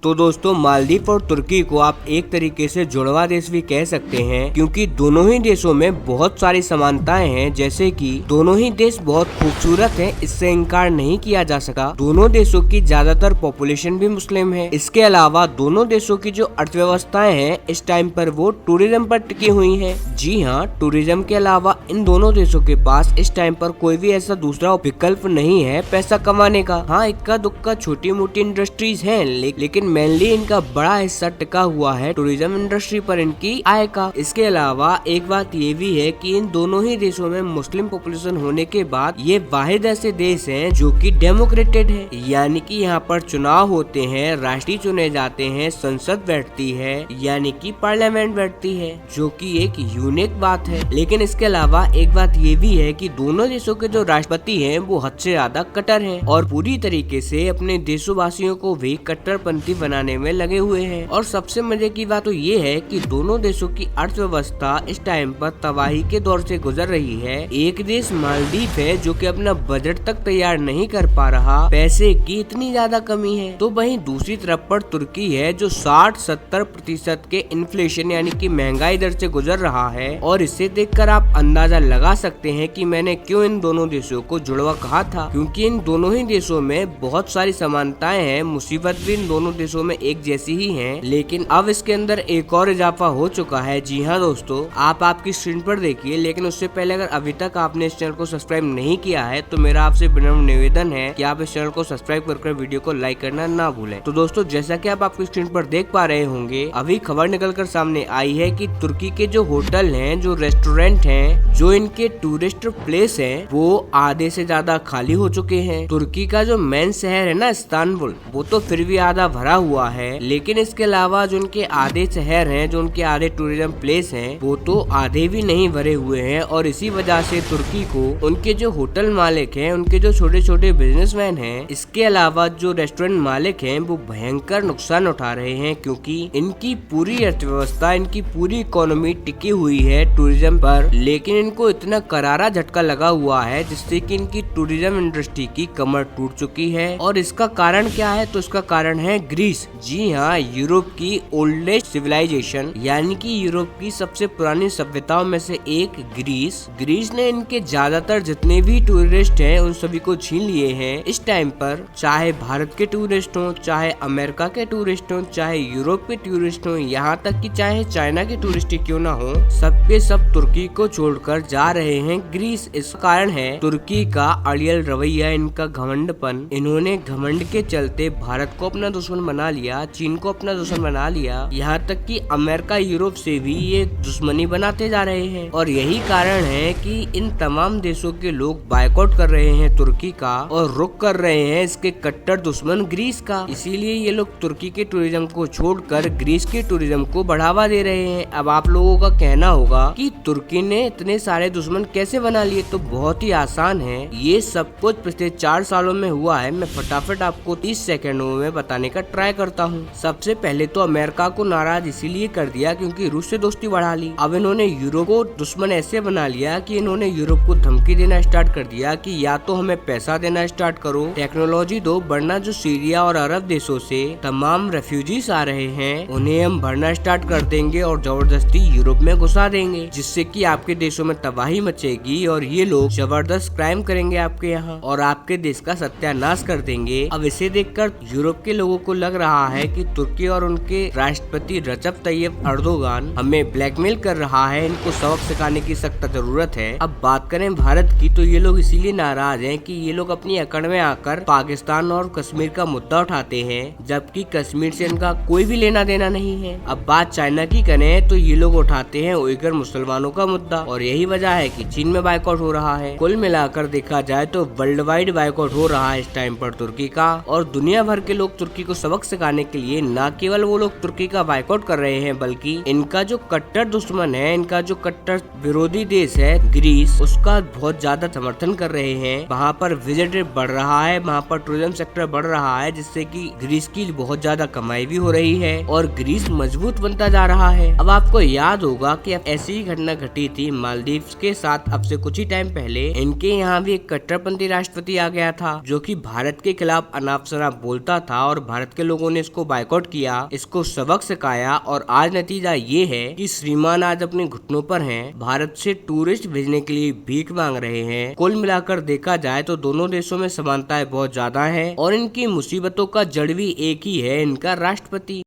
तो दोस्तों मालदीव और तुर्की को आप एक तरीके से जुड़वा देश भी कह सकते हैं, क्योंकि दोनों ही देशों में बहुत सारी समानताएं हैं। जैसे कि दोनों ही देश बहुत खूबसूरत हैं, इससे इनकार नहीं किया जा सका। दोनों देशों की ज्यादातर पॉपुलेशन भी मुस्लिम है। इसके अलावा दोनों देशों की जो अर्थव्यवस्थाएं हैं इस टाइम पर वो टूरिज्म पर टिकी हुई है। जी हाँ, टूरिज्म के अलावा इन दोनों देशों के पास इस टाइम पर कोई भी ऐसा दूसरा विकल्प नहीं है पैसा कमाने का। हाँ, इक्का दुक्का छोटी मोटी इंडस्ट्रीज है, लेकिन मेनली इनका बड़ा हिस्सा टिका हुआ है टूरिज्म इंडस्ट्री पर, इनकी आय का। इसके अलावा एक बात ये भी है कि इन दोनों ही देशों में मुस्लिम पॉपुलेशन होने के बाद ये वाहिद ऐसे देश हैं जो कि डेमोक्रेटेड है, यानी कि यहाँ पर चुनाव होते हैं, राष्ट्रपति चुने जाते हैं, संसद बैठती है, यानी कि पार्लियामेंट बैठती है, जो कि एक यूनिक बात है। लेकिन इसके अलावा एक बात ये भी है कि दोनों देशों के जो राष्ट्रपति हैं वो हद से ज्यादा कट्टर हैं और पूरी तरीके से अपने देशवासियों को भी कट्टरपंथी बनाने में लगे हुए हैं। और सबसे मजे की बात तो ये है कि दोनों देशों की अर्थव्यवस्था इस टाइम पर तबाही के दौर से गुजर रही है। एक देश मालदीव है जो कि अपना बजट तक तैयार नहीं कर पा रहा, पैसे की इतनी ज्यादा कमी है। तो वहीं दूसरी तरफ पर तुर्की है जो 60-70% के इन्फ्लेशन यानी कि महंगाई दर से गुजर रहा है। और इसे देखकर आप अंदाजा लगा सकते हैं कि मैंने क्यों इन दोनों देशों को जुड़वा कहा था, क्योंकि इन दोनों ही देशों में बहुत सारी समानताएं हैं। मुसीबत भी इन दोनों देशों में एक जैसी ही है, लेकिन अब इसके अंदर एक और इजाफा हो चुका है। जी हाँ दोस्तों, आप आपकी स्क्रीन पर देखिए, लेकिन उससे पहले अगर अभी तक आपने इस चैनल को सब्सक्राइब नहीं किया है तो मेरा आपसे विनम्र निवेदन है कि आप इस चैनल को सब्सक्राइब कर वीडियो को लाइक करना ना भूलें। तो दोस्तों, जैसा कि आप आपकी स्क्रीन पर देख पा रहे होंगे, अभी खबर निकलकर सामने आई है कि तुर्की के जो होटल हैं, जो रेस्टोरेंट हैं, जो इनके टूरिस्ट प्लेस हैं, वो आधे से ज्यादा खाली हो चुके हैं। तुर्की का जो मेन शहर है ना इस्तांबुल, वो तो फिर भी आधा भरा हुआ है, लेकिन इसके अलावा जो उनके आधे शहर हैं, जो उनके आधे टूरिज्म प्लेस हैं, वो तो आधे भी नहीं भरे हुए हैं। और इसी वजह से तुर्की को उनके जो होटल मालिक हैं, उनके जो छोटे छोटे बिजनेसमैन हैं, इसके अलावा जो रेस्टोरेंट मालिक हैं, वो भयंकर नुकसान उठा रहे हैं, क्योंकि इनकी पूरी अर्थव्यवस्था, इनकी पूरी इकोनॉमी टिकी हुई है टूरिज्म पर। लेकिन इनको इतना करारा झटका लगा हुआ है जिससे कि इनकी टूरिज्म इंडस्ट्री की कमर टूट चुकी है। और इसका कारण क्या है? तो इसका कारण है ग्रीस। जी हाँ, यूरोप की ओल्डेस्ट सिविलाइजेशन, यानी कि यूरोप की सबसे पुरानी सभ्यताओं में से एक ग्रीस ने इनके ज्यादातर जितने भी टूरिस्ट हैं उन सभी को छीन लिए हैं। इस टाइम पर चाहे भारत के टूरिस्ट हो, चाहे अमेरिका के टूरिस्ट हो, चाहे यूरोप के टूरिस्ट हो, यहाँ तक कि चाहे चाइना के टूरिस्ट क्यों ना हो, सबके सब तुर्की को छोड़कर जा रहे हैं ग्रीस। इस कारण है तुर्की का अड़ियल रवैया, इनका घमंडपन। इन्होंने घमंड के चलते भारत को अपना दुश्मन बना लिया, चीन को अपना दुश्मन बना लिया, यहाँ तक कि अमेरिका यूरोप से भी ये दुश्मनी बनाते जा रहे हैं। और यही कारण है कि इन तमाम देशों के लोग बायकॉट कर रहे हैं तुर्की का और रुख कर रहे हैं इसके कट्टर दुश्मन ग्रीस का। इसीलिए ये लोग तुर्की के टूरिज्म को छोड़कर ग्रीस के टूरिज्म को बढ़ावा दे रहे हैं। अब आप लोगों का कहना होगा कि तुर्की ने इतने सारे दुश्मन कैसे बना लिए? तो बहुत ही आसान है, ये सब कुछ पिछले 4 सालों में हुआ है। मैं फटाफट आपको 30 सेकंडों में बताने का ट्राई करता हूँ। सबसे पहले तो अमेरिका को नाराज इसीलिए कर दिया क्योंकि रूस से दोस्ती बढ़ा ली। अब इन्होंने यूरोप को दुश्मन ऐसे बना लिया कि इन्होंने यूरोप को धमकी देना स्टार्ट कर दिया कि या तो हमें पैसा देना स्टार्ट करो, टेक्नोलॉजी दो, वरना जो सीरिया और अरब देशों से तमाम रेफ्यूजीज आ रहे हैं उन्हें हम भरना स्टार्ट कर देंगे और जबरदस्ती यूरोप में घुसा देंगे, जिससे कि आपके देशों में तबाही मचेगी और ये लोग जबरदस्त क्राइम करेंगे आपके यहाँ और आपके देश का सत्यानाश कर देंगे। अब इसे देखकर यूरोप के लोगों को लग रहा है कि तुर्की और उनके राष्ट्रपति रजब तैयब अर्दोगान हमें ब्लैकमेल कर रहा है, इनको सबक सिखाने की सख्त जरूरत है। अब बात करें भारत की, तो ये लोग इसीलिए नाराज हैं कि ये लोग अपनी अकड़ में आकर पाकिस्तान और कश्मीर का मुद्दा उठाते हैं, जबकि कश्मीर से इनका कोई भी लेना देना नहीं है। अब बात चाइना की करें तो ये लोग उठाते हैं उइगर मुसलमानों का मुद्दा, और यही वजह है कि चीन में बायकॉट हो रहा है। कुल मिलाकर देखा जाए तो वर्ल्ड वाइड बायकॉट हो रहा है इस टाइम पर तुर्की का, और दुनिया भर के लोग तुर्की को सबक सिखाने के लिए न केवल वो लोग तुर्की का बायकॉट कर रहे हैं, बल्कि इनका जो कट्टर दुश्मन है, इनका जो कट्टर विरोधी देश है ग्रीस, उसका बहुत ज्यादा समर्थन कर रहे हैं। वहाँ पर विजिट बढ़ रहा है, वहाँ पर टूरिज्म सेक्टर बढ़ रहा है, जिससे कि ग्रीस की बहुत ज्यादा कमाई भी हो रही है और ग्रीस मजबूत बनता जा रहा है। अब आपको याद होगा कि ऐसी ही घटना घटी थी मालदीव के साथ अब से कुछ ही टाइम पहले। इनके यहाँ भी एक कट्टरपंथी राष्ट्रपति आ गया था जो कि भारत के खिलाफ अनाप शनाप बोलता था और भारत के लोगों ने इसको बायकॉट किया, इसको सबक सिखाया और आज नतीजा ये है कि श्रीमान आज अपने घुटनों पर हैं, भारत से टूरिस्ट भेजने के लिए भीख मांग रहे हैं। कुल मिलाकर देखा जाए तो दोनों देशों में समानताएं बहुत ज्यादा हैं और इनकी मुसीबतों का जड़ भी एक ही है, इनका राष्ट्रपति।